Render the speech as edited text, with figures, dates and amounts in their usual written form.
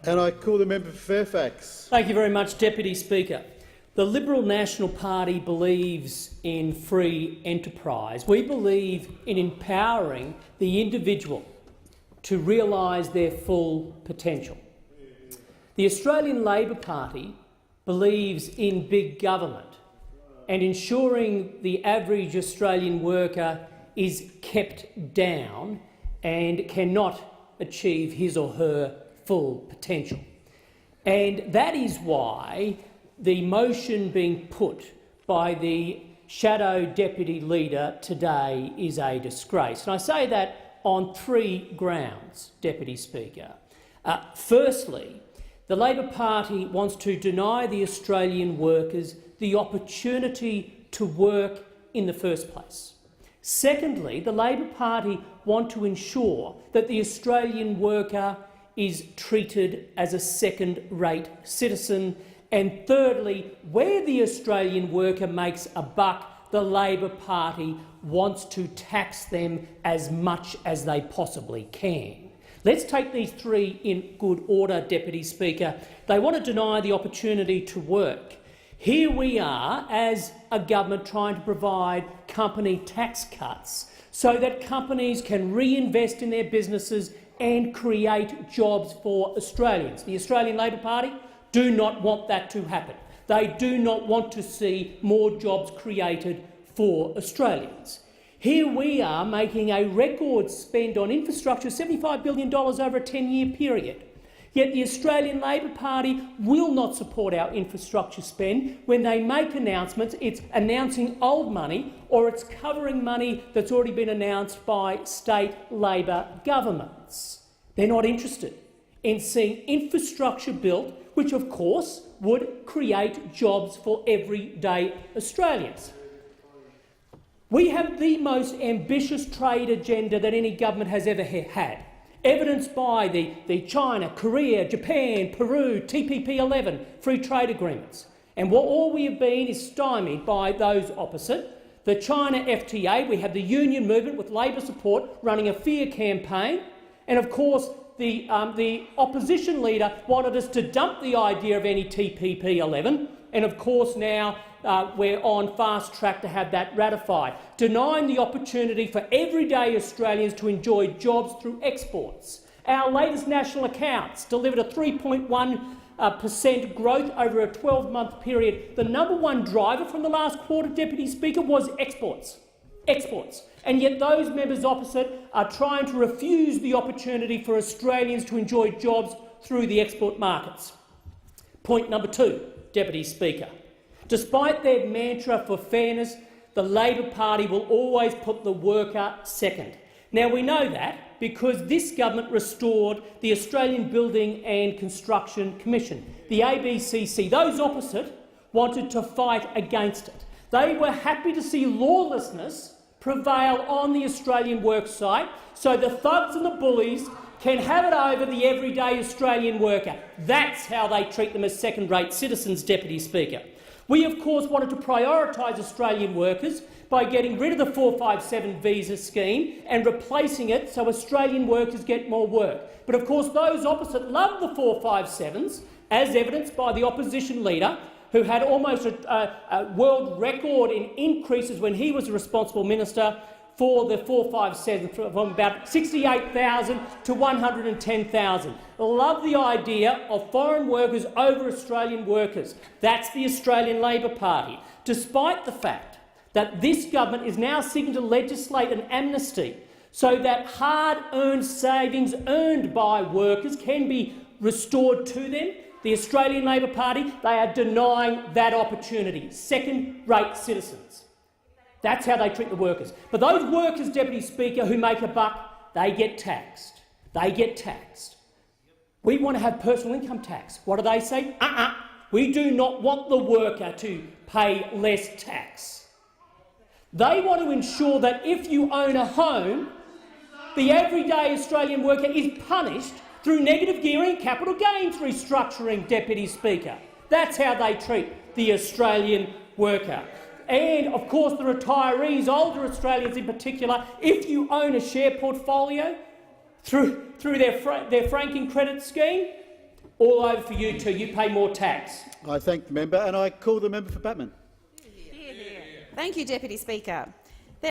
And I call the member for Fairfax. Thank you very much, Deputy Speaker. The Liberal National Party believes in free enterprise. We believe in empowering the individual to realise their full potential. The Australian Labor Party believes in big government and ensuring the average Australian worker is kept down and cannot achieve his or her full potential. And that is why the motion being put by the shadow deputy leader today is a disgrace. And I say that on three grounds, Deputy Speaker. Firstly, the Labor Party wants to deny the Australian workers the opportunity to work in the first place. Secondly, the Labor Party want to ensure that the Australian worker is treated as a second-rate citizen. And thirdly, where the Australian worker makes a buck, the Labor Party wants to tax them as much as they possibly can. Let's take these three in good order, Deputy Speaker. They want to deny the opportunity to work. Here we are as a government trying to provide company tax cuts so that companies can reinvest in their businesses and create jobs for Australians. The Australian Labor Party do not want that to happen. They do not want to see more jobs created for Australians. Here we are making a record spend on infrastructure, $75 billion over a 10-year period. Yet the Australian Labor Party will not support our infrastructure spend. When they make announcements, it's announcing old money or it's covering money that's already been announced by state Labor governments. They're not interested in seeing infrastructure built, which of course would create jobs for everyday Australians. We have the most ambitious trade agenda that any government has ever had, evidenced by the China, Korea, Japan, Peru, TPP-11 free trade agreements. And all we have been is stymied by those opposite. The China FTA, we have the union movement with Labor support running a fear campaign, and of course the opposition leader wanted us to dump the idea of any TPP-11, and of course now we're on fast track to have that ratified, denying the opportunity for everyday Australians to enjoy jobs through exports. Our latest national accounts delivered a 3.1% growth over a 12-month period. The number one driver from the last quarter, Deputy Speaker, was exports. And yet those members opposite are trying to refuse the opportunity for Australians to enjoy jobs through the export markets. Point number two, Deputy Speaker. Despite their mantra for fairness, the Labor Party will always put the worker second. Now, we know that because this government restored the Australian Building and Construction Commission, the ABCC. Those opposite wanted to fight against it. They were happy to see lawlessness prevail on the Australian worksite so the thugs and the bullies can have it over the everyday Australian worker. That's how they treat them as second-rate citizens, Deputy Speaker. We, of course, wanted to prioritise Australian workers by getting rid of the 457 visa scheme and replacing it so Australian workers get more work. But, of course, those opposite love the 457s, as evidenced by the opposition leader, who had almost a world record in increases when he was a responsible minister for the 457, from about 68,000 to 110,000. Love the idea of foreign workers over Australian workers. That's the Australian Labor Party, despite the fact that this government is now seeking to legislate an amnesty so that hard-earned savings earned by workers can be restored to them. The Australian Labor Party, they are denying that opportunity. Second-rate citizens. That's how they treat the workers. But those workers, Deputy Speaker, who make a buck, they get taxed. They get taxed. We want to have personal income tax. What do they say? We do not want the worker to pay less tax. They want to ensure that if you own a home, the everyday Australian worker is punished through negative gearing, capital gains restructuring, Deputy Speaker. That's how they treat the Australian worker. And, of course, the retirees, older Australians in particular, if you own a share portfolio through their franking credit scheme, All over for you too. You pay more tax. I thank the member and I call the member for Batman. Thank you, Deputy Speaker.